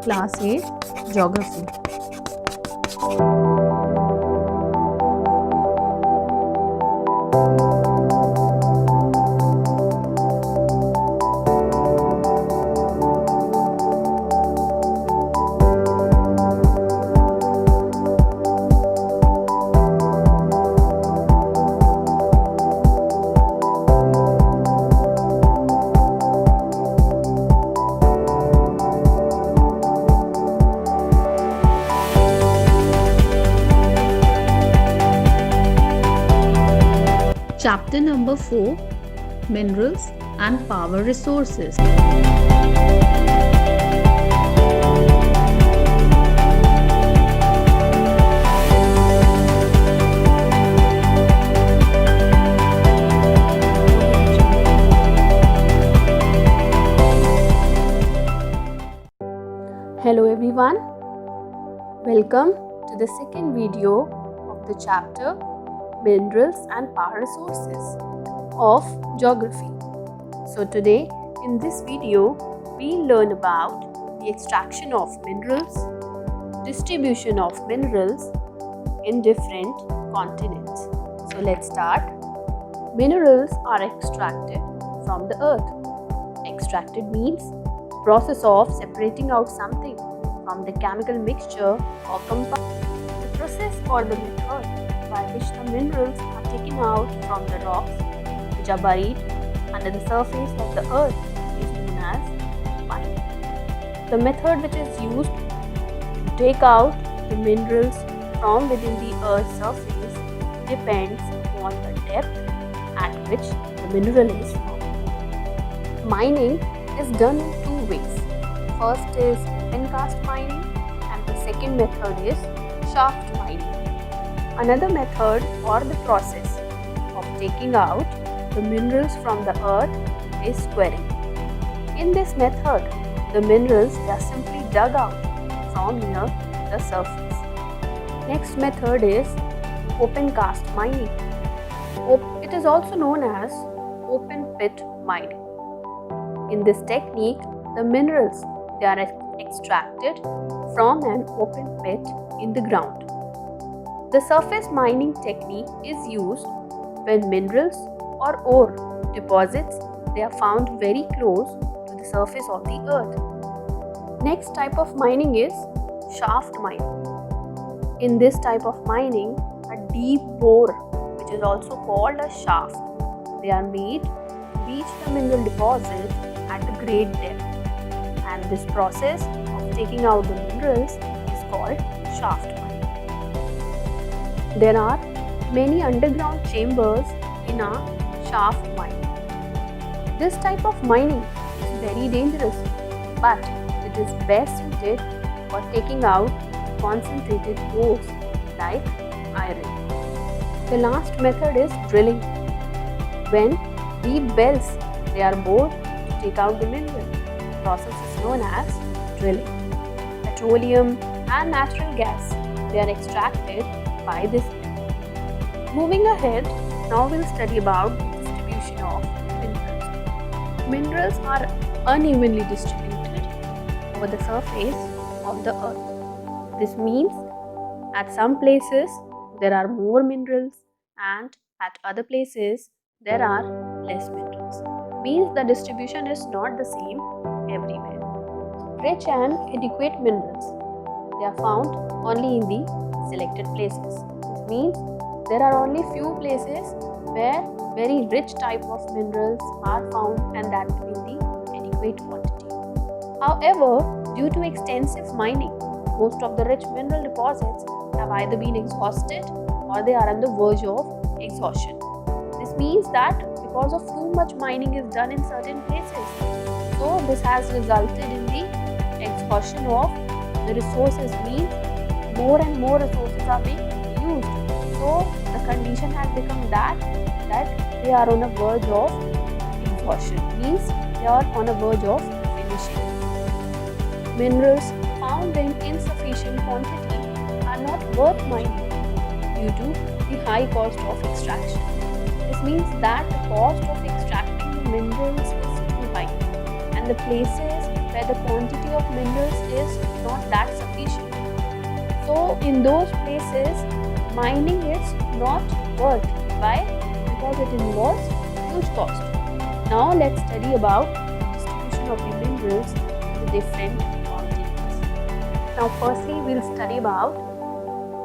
Class 8 Geography. Chapter number 4, Minerals and Power Resources. Hello everyone, welcome to the second video of the chapter Minerals and Power Resources of Geography. So today in this video we'll learn about the extraction of minerals, distribution of minerals in different continents. So let's start. Minerals are extracted from the earth. Extracted means process of separating out something from the chemical mixture or compound. The process or the method by which the minerals are taken out from the rocks which are buried under the surface of the earth is known as mining. The method which is used to take out the minerals from within the earth's surface depends on the depth at which the mineral is found. Mining is done in two ways. First is open cast mining and the second method is shaft mining. Another method or the process of taking out the minerals from the earth is squaring. In this method, the minerals are simply dug out from near the surface. Next method is open cast mining. It is also known as open pit mining. In this technique, the minerals are extracted from an open pit in the ground. The surface mining technique is used when minerals or ore deposits are found very close to the surface of the earth. Next type of mining is shaft mining. In this type of mining, a deep bore, which is also called a shaft, they are made to reach the mineral deposit at a great depth, and this process of taking out the minerals is called shaft mining. There are many underground chambers in a shaft mining. This type of mining is very dangerous, but it is best suited for taking out concentrated ores like iron. The last method is drilling. When deep wells are bored to take out the mineral, the process is known as drilling. Petroleum and natural gas are extracted by this method. Moving ahead, now we'll study about the distribution of minerals. Minerals are unevenly distributed over the surface of the earth. This means at some places there are more minerals and at other places there are less minerals. Means the distribution is not the same everywhere. Rich and adequate minerals, they are found only in the selected places. This means there are only few places where very rich type of minerals are found, and that in the adequate quantity. However, due to extensive mining, most of the rich mineral deposits have either been exhausted or they are on the verge of exhaustion. This means that because of too much mining is done in certain places, so this has resulted in the exhaustion of the resources, means more and more resources are being used. So the condition has become that they are on a verge of exhaustion, means they are on a verge of finishing. Minerals found in insufficient quantity are not worth mining due to the high cost of extraction. This means that the cost of extracting the minerals is too high, and the places where the quantity of minerals is not that sufficient. So in those places, mining is not worth. Why? Because it involves huge cost. Now let's study about the distribution of the minerals in the different continents. Now firstly, we'll study about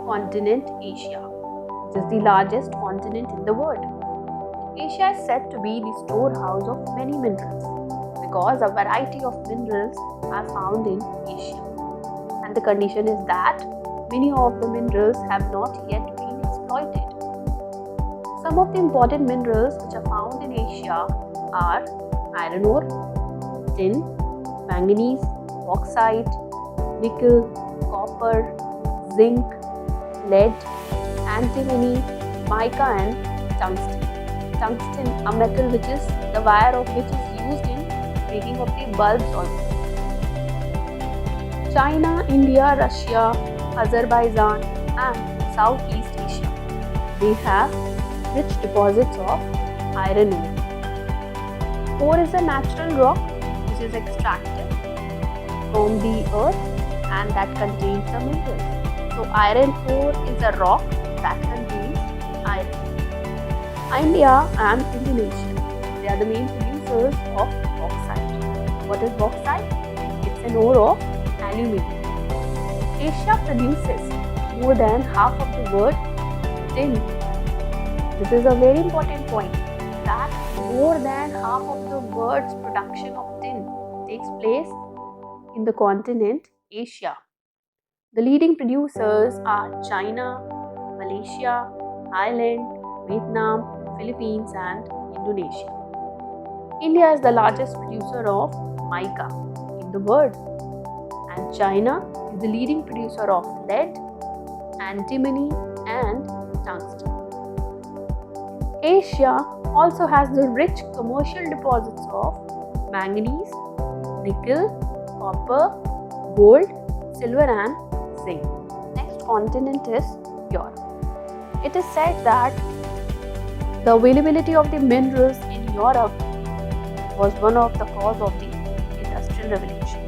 continent Asia, which is the largest continent in the world. Asia is said to be the storehouse of many minerals because a variety of minerals are found in Asia. And the condition is that many of the minerals have not yet been exploited. Some of the important minerals which are found in Asia are iron ore, tin, manganese, bauxite, nickel, copper, zinc, lead, antimony, mica and tungsten. Tungsten, a metal which is the wire of which is used in making of the bulbs also. China, India, Russia, Azerbaijan and Southeast Asia, they have rich deposits of iron ore. Ore is a natural rock which is extracted from the earth and that contains the minerals. So iron ore is a rock that contains iron. India and Indonesia, they are the main producers of bauxite. What is bauxite? It's an ore of aluminium. Asia produces more than half of the world tin. This is a very important point, that more than half of the world's production of tin takes place in the continent Asia. The leading producers are China, Malaysia, Thailand, Vietnam, Philippines and Indonesia. India is the largest producer of mica in the world, and China is the leading producer of lead, antimony and tungsten. Asia also has the rich commercial deposits of manganese, nickel, copper, gold, silver and zinc. Next continent is Europe. It is said that the availability of the minerals in Europe was one of the cause of the Industrial Revolution.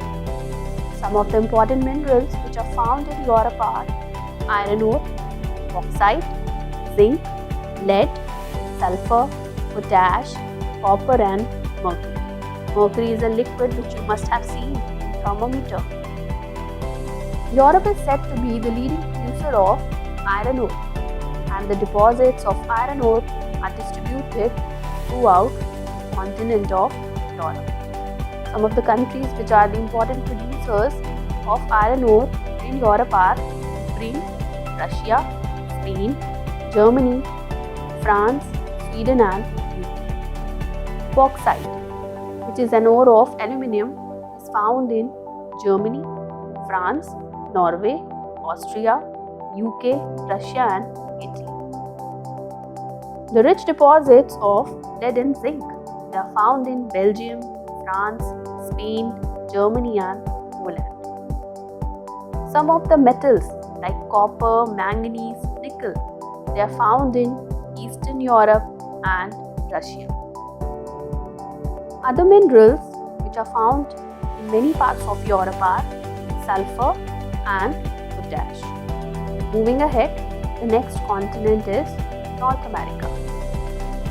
Some of the important minerals which are found in Europe are iron ore, bauxite, zinc, lead, sulfur, potash, copper and mercury. Mercury is a liquid which you must have seen in thermometer. Europe is said to be the leading producer of iron ore, and the deposits of iron ore are distributed throughout the continent of Europe. Some of the countries which are the important producers of iron ore in Europe are Ukraine, Russia, Spain, Germany, France, Sweden and UK. Bauxite, which is an ore of aluminium, is found in Germany, France, Norway, Austria, UK, Russia and Italy. The rich deposits of lead and zinc, they are found in Belgium, France, Spain, Germany and Poland. Some of the metals like copper, manganese, nickel, they are found in Eastern Europe and Russia. Other minerals which are found in many parts of Europe are sulfur and potash. Moving ahead, the next continent is North America.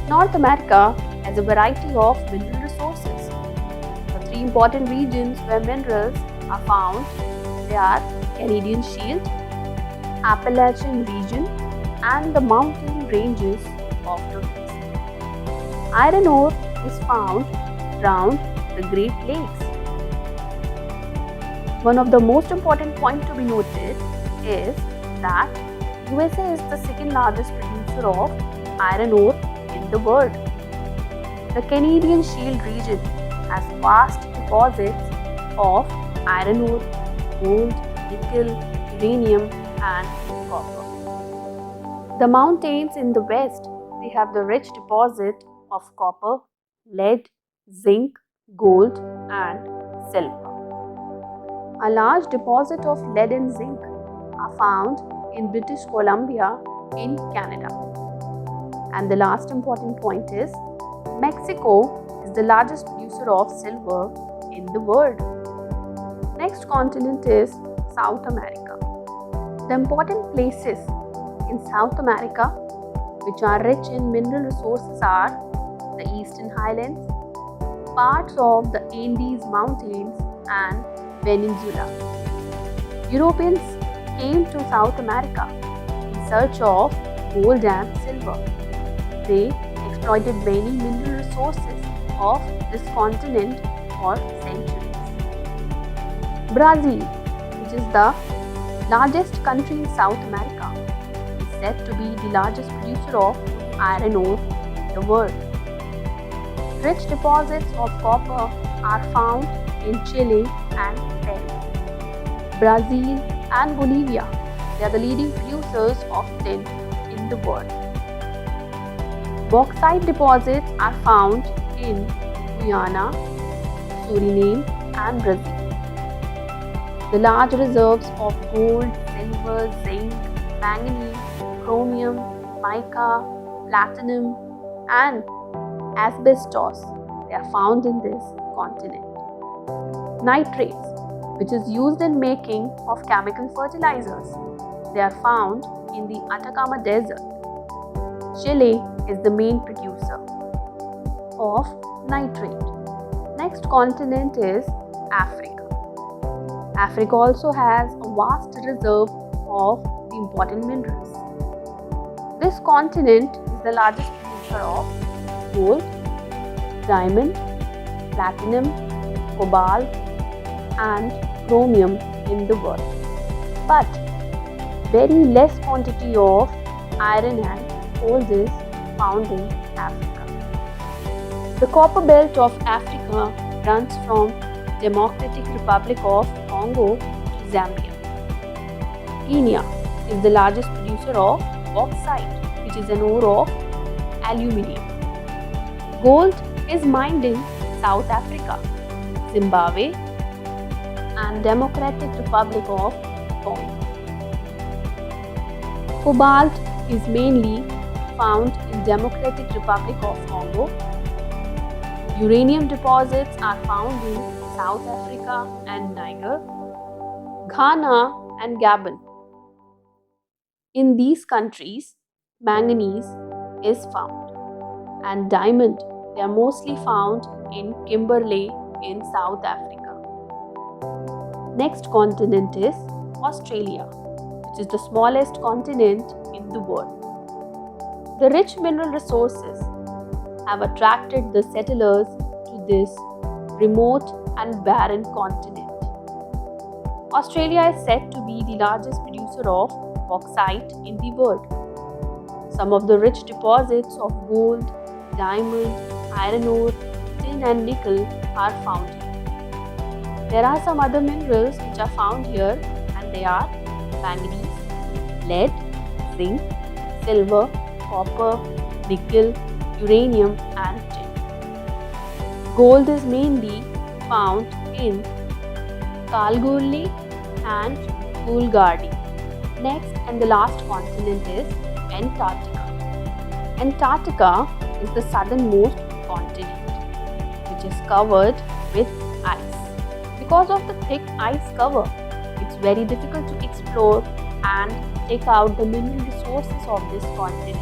North America has a variety of mineral resources. The three important regions where minerals are found, they are Canadian Shield, Appalachian region and the mountain ranges of the West. Iron ore is found around the Great Lakes. One of the most important points to be noted is that USA is the second largest producer of iron ore in the world. The Canadian Shield region has vast deposits of iron ore, gold, nickel, uranium and copper. The mountains in the west, they have the rich deposit of copper, lead, zinc, gold and silver. A large deposit of lead and zinc are found in British Columbia in Canada. And the last important point is Mexico is the largest producer of silver in the world. Next continent is South America. The important places in South America which are rich in mineral resources are the Eastern Highlands, parts of the Andes Mountains, and Venezuela. Europeans came to South America in search of gold and silver. They exploited many mineral resources of this continent for centuries. Brazil, which is the largest country in South America, is said to be the largest producer of iron ore in the world. Rich deposits of copper are found in Chile and Peru. Brazil and Bolivia, they are the leading producers of tin in the world. Bauxite deposits are found in Guyana, Suriname, and Brazil. The large reserves of gold, silver, zinc, manganese, chromium, mica, platinum, and asbestos, they are found in this continent. Nitrates, which is used in making of chemical fertilizers, they are found in the Atacama Desert. Chile is the main producer of nitrate. Next continent is Africa. Africa also has a vast reserve of the important minerals. This continent is the largest producer of gold, diamond, platinum, cobalt, and chromium in the world. But very less quantity of iron and coal is found in Africa. The copper belt of Africa runs from Democratic Republic of Congo to Zambia. Kenya is the largest producer of bauxite, which is an ore of aluminium. Gold is mined in South Africa, Zimbabwe, and Democratic Republic of Congo. Cobalt is mainly found in Democratic Republic of Congo. Uranium deposits are found in South Africa and Niger, Ghana and Gabon. In these countries, manganese is found, and diamond, they are mostly found in Kimberley in South Africa. Next continent is Australia, which is the smallest continent in the world. The rich mineral resources have attracted the settlers to this remote and barren continent. Australia is said to be the largest producer of bauxite in the world. Some of the rich deposits of gold, diamond, iron ore, tin and nickel are found here. There are some other minerals which are found here, and they are manganese, lead, zinc, silver, copper, nickel, uranium and tin. Gold is mainly found in Kalgoorlie and Coolgardie. Next and the last continent is Antarctica. Antarctica is the southernmost continent, which is covered with ice. Because of the thick ice cover, it's very difficult to explore and take out the mineral resources of this continent.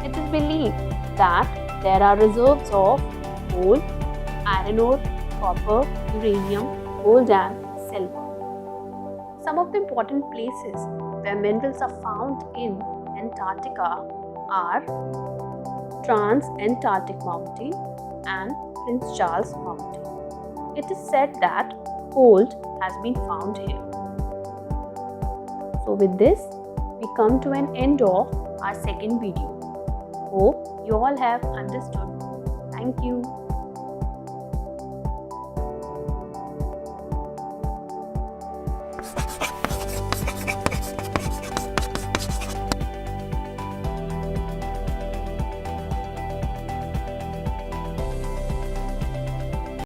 It is believed that there are reserves of coal, iron ore, copper, uranium, gold and silver. Some of the important places where minerals are found in Antarctica are Trans-Antarctic Mountain and Prince Charles Mountain. It is said that gold has been found here. So with this, we come to an end of our second video. Hope you all have understood. Thank you.